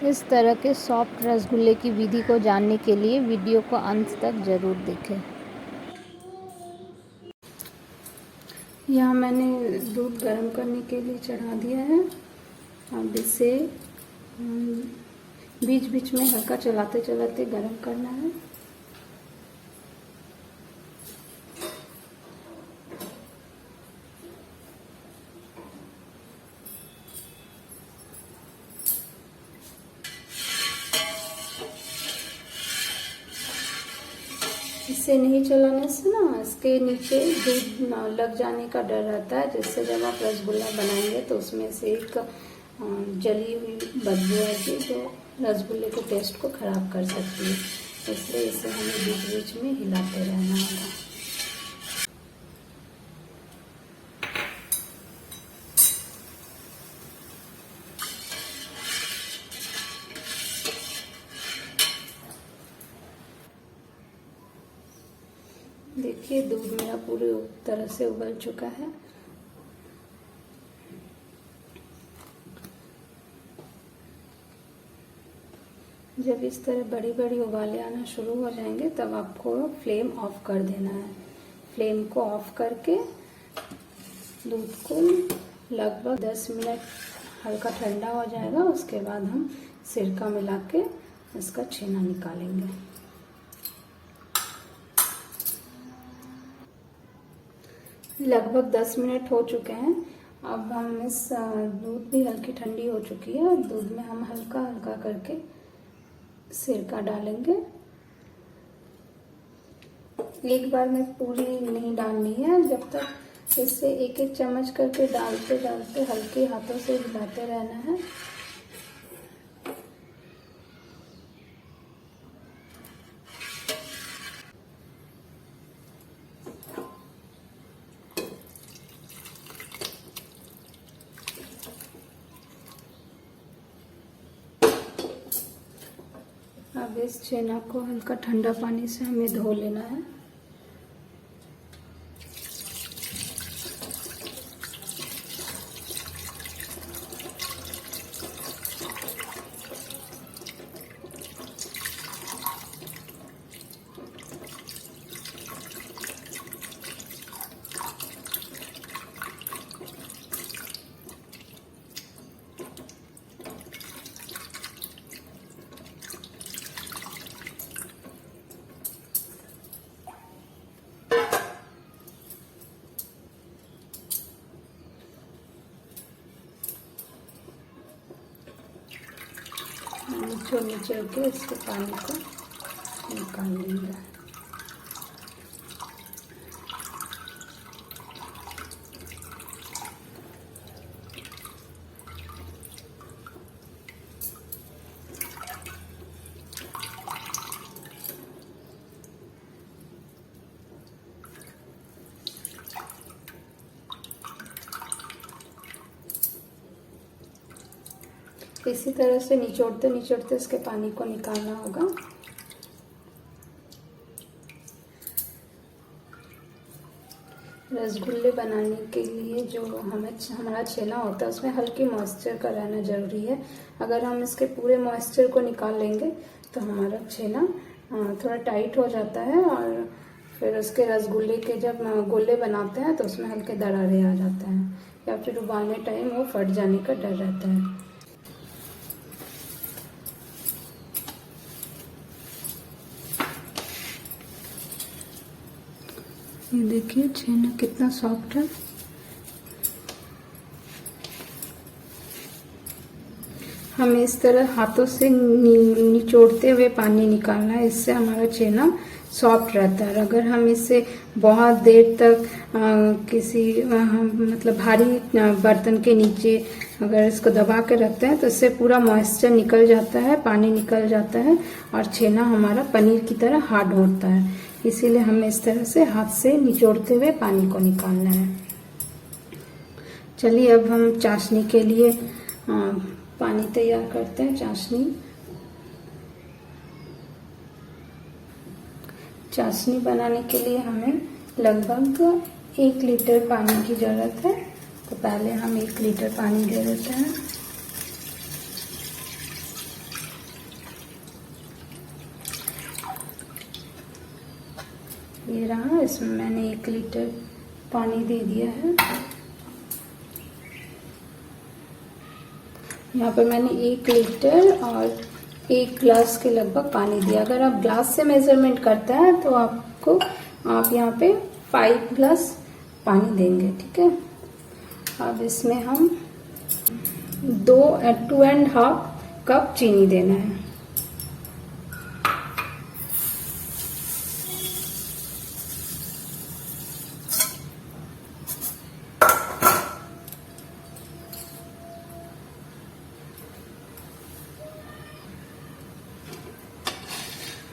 इस तरह के सॉफ्ट रसगुल्ले की विधि को जानने के लिए वीडियो को अंत तक ज़रूर देखें। यहाँ मैंने दूध गर्म करने के लिए चढ़ा दिया है। अब इसे बीच बीच में हल्का चलाते चलाते गर्म करना है। इसे नहीं चलाने से ना इसके नीचे दूध लग जाने का डर रहता है, जिससे जब आप रसगुल्ला बनाएंगे तो उसमें से एक जली हुई बदबू आएगी जो रसगुल्ले के टेस्ट को ख़राब कर सकती है। इसलिए इसे हमें बीच बीच में हिलाते रहना होगा। देखिए दूध मेरा पूरी तरह से उबल चुका है। जब इस तरह बड़ी बड़ी उबाले आना शुरू हो जाएंगे तब आपको फ्लेम ऑफ कर देना है। फ्लेम को ऑफ करके दूध को लगभग 10 मिनट हल्का ठंडा हो जाएगा। उसके बाद हम सिरका मिला के इसका छेना निकालेंगे। लगभग 10 मिनट हो चुके हैं। अब हम इस दूध भी हल्की ठंडी हो चुकी है। दूध में हम हल्का हल्का करके सिरका डालेंगे। एक बार में पूरी नहीं डालनी है। जब तक इससे एक एक चम्मच करके डालते डालते हल्के हाथों से हिलाते रहना है। अब इस छेना को हल्का ठंडा पानी से हमें धो लेना है। निचोड़ निचोड़ के इसके पानी को निकाल लेंगे। इसी तरह से निचोड़ते निचोड़ते इसके पानी को निकालना होगा। रसगुल्ले बनाने के लिए जो हमारा छेना होता है उसमें हल्की मॉइस्चर का रहना ज़रूरी है। अगर हम इसके पूरे मॉइस्चर को निकाल लेंगे तो हमारा छेना थोड़ा टाइट हो जाता है और फिर उसके रसगुल्ले के जब गोले बनाते हैं तो उसमें हल्के दरारे आ जाते हैं या फिर उबालने टाइम वो फट जाने का डर रहता है। ये देखिए छेना कितना सॉफ्ट है। हमें इस तरह हाथों से निचोड़ते हुए पानी निकालना है। इससे हमारा छेना सॉफ्ट रहता है। अगर हम इसे बहुत देर तक किसी मतलब भारी बर्तन के नीचे अगर इसको दबा के रखते हैं तो इससे पूरा मॉइस्चर निकल जाता है, पानी निकल जाता है और छेना हमारा पनीर की तरह हार्ड होता है। इसीलिए हमें इस तरह से हाथ से निचोड़ते हुए पानी को निकालना है। चलिए अब हम चाशनी के लिए पानी तैयार करते हैं। चाशनी बनाने के लिए हमें लगभग 1 लीटर पानी की ज़रूरत है। तो पहले हम 1 लीटर पानी दे देते हैं। ये रहा, इसमें मैंने 1 लीटर पानी दे दिया है। यहाँ पर मैंने 1 लीटर और 1 ग्लास के लगभग पानी दिया। अगर आप ग्लास से मेजरमेंट करते हैं तो आप यहाँ पे 5 ग्लास पानी देंगे, ठीक है। अब इसमें हम 2.5 कप चीनी देना है।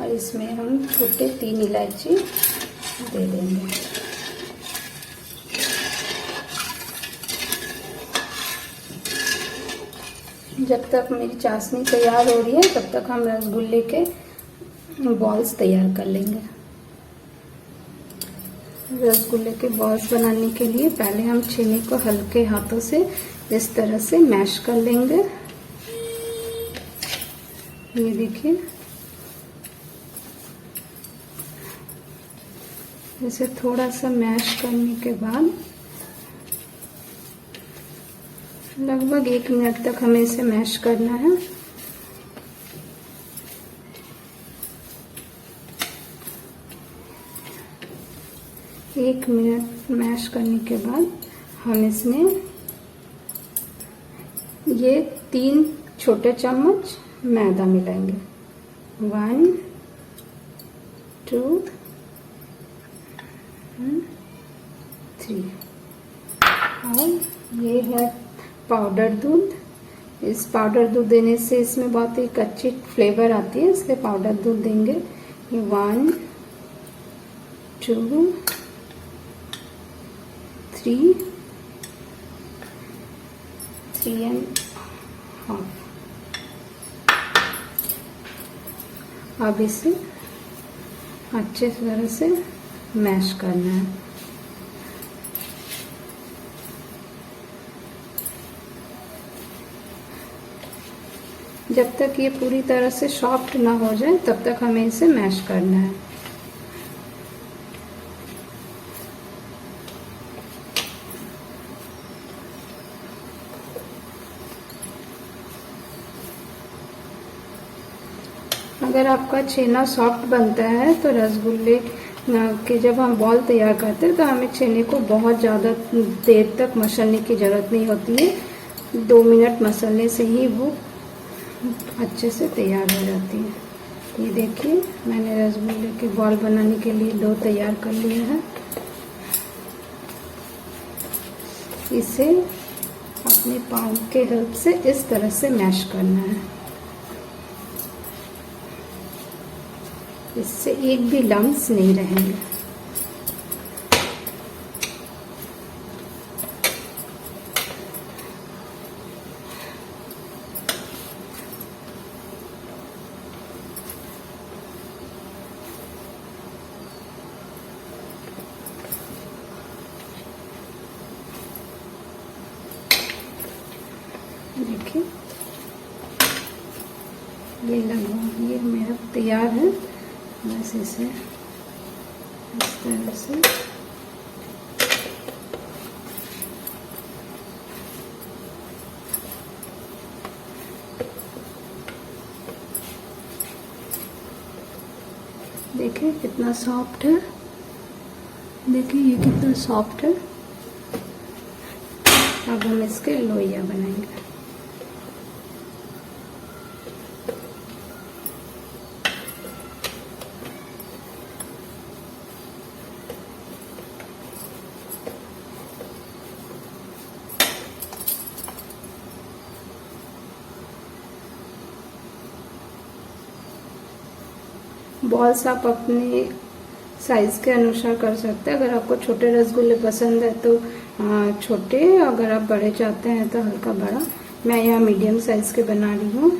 और इसमें हम छोटे 3 इलायची दे देंगे। जब तक मेरी चाशनी तैयार हो रही है तब तक हम रसगुल्ले के बॉल्स तैयार कर लेंगे। रसगुल्ले के बॉल्स बनाने के लिए पहले हम छेने को हल्के हाथों से इस तरह से मैश कर लेंगे। ये देखिए, इसे थोड़ा सा मैश करने के बाद लगभग 1 मिनट तक हमें इसे मैश करना है। एक मिनट मैश करने के बाद हम इसमें ये 3 छोटे चम्मच मैदा मिलाएंगे। 1 2 3। और ये है पाउडर दूध। इस पाउडर दूध देने से इसमें बहुत ही अच्छी फ्लेवर आती है, इसलिए पाउडर दूध देंगे। ये 1 2 3 3.5। अब इसे अच्छे तरह से मैश करना है। जब तक ये पूरी तरह से सॉफ्ट ना हो जाए तब तक हमें इसे मैश करना है। अगर आपका छेना सॉफ्ट बनता है तो रसगुल्ले के जब हम बॉल तैयार करते हैं तो हमें छेने को बहुत ज़्यादा देर तक मसलने की ज़रूरत नहीं होती है। 2 मिनट मसलने से ही वो अच्छे से तैयार हो जाती है। ये देखिए, मैंने रसगुल्ले के बॉल बनाने के लिए डो तैयार कर लिया है। इसे अपने पाँव के हेल्प से इस तरह से मैश करना है। इससे एक भी लम्स नहीं रहेंगे। देखिए, ये मेरा तैयार है। बस इसे इस तरह से देखिए कितना सॉफ्ट है। देखिए ये कितना सॉफ्ट है। अब हम इसके लोइया बनाएंगे। बॉल्स आप अपने साइज़ के अनुसार कर सकते हैं। अगर आपको छोटे रसगुल्ले पसंद है तो छोटे, अगर आप बड़े चाहते हैं तो हल्का बड़ा। मैं यहाँ मीडियम साइज़ के बना रही हूँ।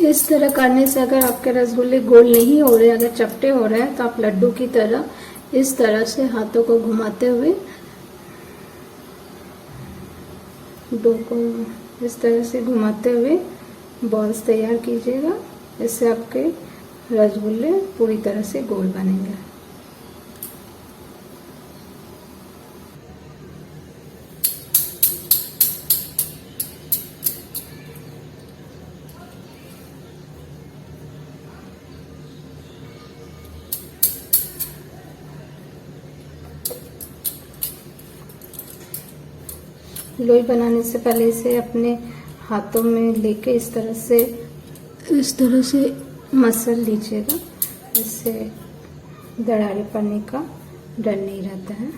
इस तरह करने से अगर आपके रसगुल्ले गोल नहीं हो रहे, अगर चपटे हो रहे हैं, तो आप लड्डू की तरह इस तरह से हाथों को घुमाते हुए डो को इस तरह से घुमाते हुए बॉल्स तैयार कीजिएगा। इससे आपके रसगुल्ले पूरी तरह से गोल बनेंगे। लोई बनाने से पहले इसे अपने हाथों में लेके इस तरह से मसल लीजिएगा। इससे दरारें पड़ने का डर नहीं रहता है।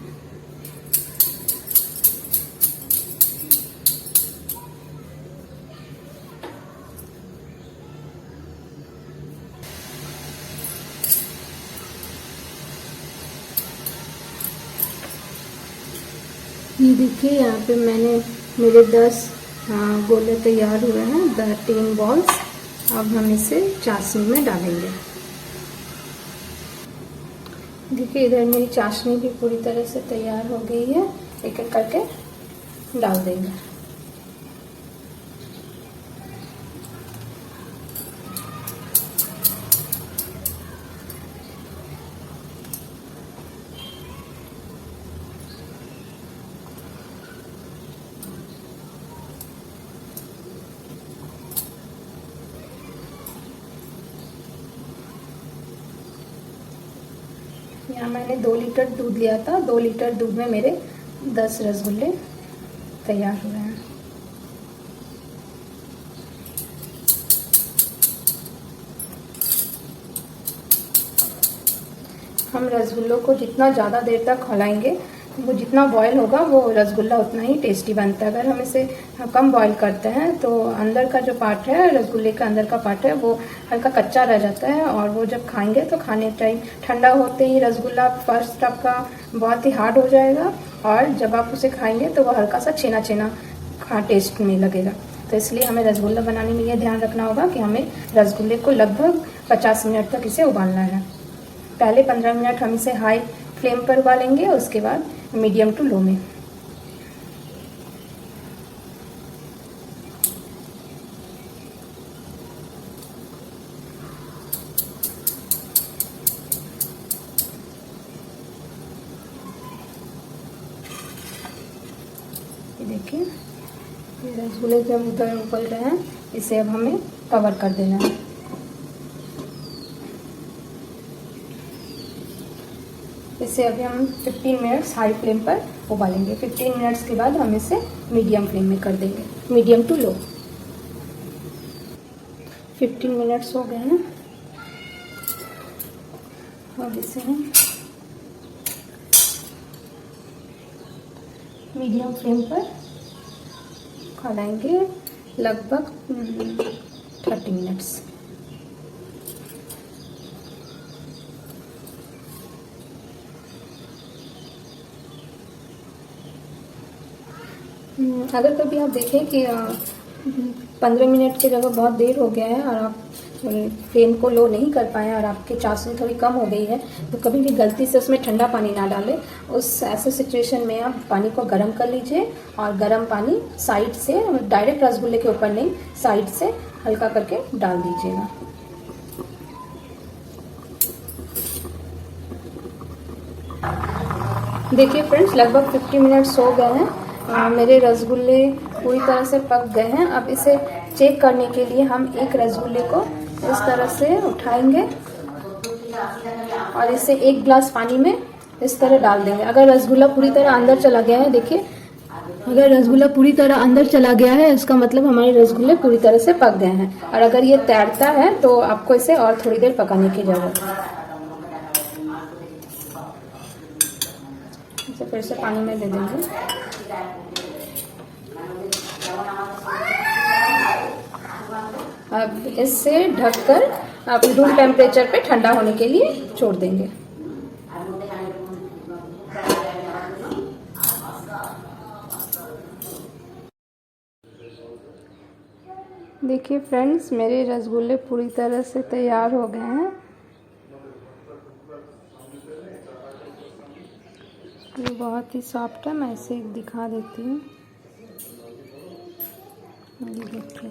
ये देखिए, यहाँ पे मेरे 10 गोले तैयार हुए हैं, 10 बॉल्स। अब हम इसे चाशनी में डालेंगे। देखिए, इधर मेरी चाशनी भी पूरी तरह से तैयार हो गई है। एक एक करके डाल देंगे। यहाँ मैंने 2 लीटर दूध लिया था। 2 लीटर दूध में मेरे 10 रसगुल्ले तैयार हुए हैं। हम रसगुल्लों को जितना ज़्यादा देर तक खौलाएंगे, वो जितना बॉयल होगा वो रसगुल्ला उतना ही टेस्टी बनता है। अगर हम इसे कम बॉयल करते हैं तो अंदर का जो पार्ट है, रसगुल्ले का अंदर का पार्ट है, वो हल्का कच्चा रह जाता है। और वो जब खाएंगे तो खाने टाइम ठंडा होते ही रसगुल्ला फर्स्ट आपका बहुत ही हार्ड हो जाएगा, और जब आप उसे खाएंगे तो वो हल्का सा छेना छेना टेस्ट में लगेगा। तो इसलिए हमें रसगुल्ला बनाने में ये ध्यान रखना होगा कि हमें रसगुल्ले को लगभग 50 मिनट तक इसे उबालना है। पहले 15 मिनट हम इसे हाई फ्लेम पर उबालेंगे, उसके बाद मीडियम टू लो में। देखिए, ये रसगुल्ले जब उधर उबल रहे हैं, इसे अब हमें कवर कर देना है। इसे अभी हम 15 मिनट्स हाई फ्लेम पर उबालेंगे। 15 मिनट्स के बाद हम इसे मीडियम फ्लेम में कर देंगे, मीडियम टू लो। 15 मिनट्स हो गए हैं। अब इसे हम मीडियम फ्लेम पर खौलाएंगे लगभग 30 मिनट्स। अगर कभी आप देखें कि 15 मिनट की जगह बहुत देर हो गया है और आप फ्लेम को लो नहीं कर पाए और आपकी चाशनी थोड़ी कम हो गई है, तो कभी भी गलती से उसमें ठंडा पानी ना डालें। उस ऐसे सिचुएशन में आप पानी को गर्म कर लीजिए, और गर्म पानी साइड से, डायरेक्ट रसगुल्ले के ऊपर नहीं, साइड से हल्का करके डाल दीजिएगा। देखिए फ्रेंड्स, लगभग 50 मिनट्स हो गए हैं। मेरे रसगुल्ले पूरी तरह से पक गए हैं। अब इसे चेक करने के लिए हम एक रसगुल्ले को इस तरह से उठाएंगे और इसे 1 गिलास पानी में इस तरह डाल देंगे। अगर रसगुल्ला पूरी तरह अंदर चला गया है, देखिए, अगर रसगुल्ला पूरी तरह अंदर चला गया है, इसका मतलब हमारे रसगुल्ले पूरी तरह से पक गए हैं। और अगर ये तैरता है तो आपको इसे और थोड़ी देर पकाने की जरूरत है। इसे फिर से पानी में दे देंगे। अब इससे ढककर आप रूम टेम्परेचर पे ठंडा होने के लिए छोड़ देंगे। देखिए फ्रेंड्स, मेरे रसगुल्ले पूरी तरह से तैयार हो गए हैं। ये बहुत ही सॉफ्ट है। मैं इसे दिखा देती हूँ। ये देखिए।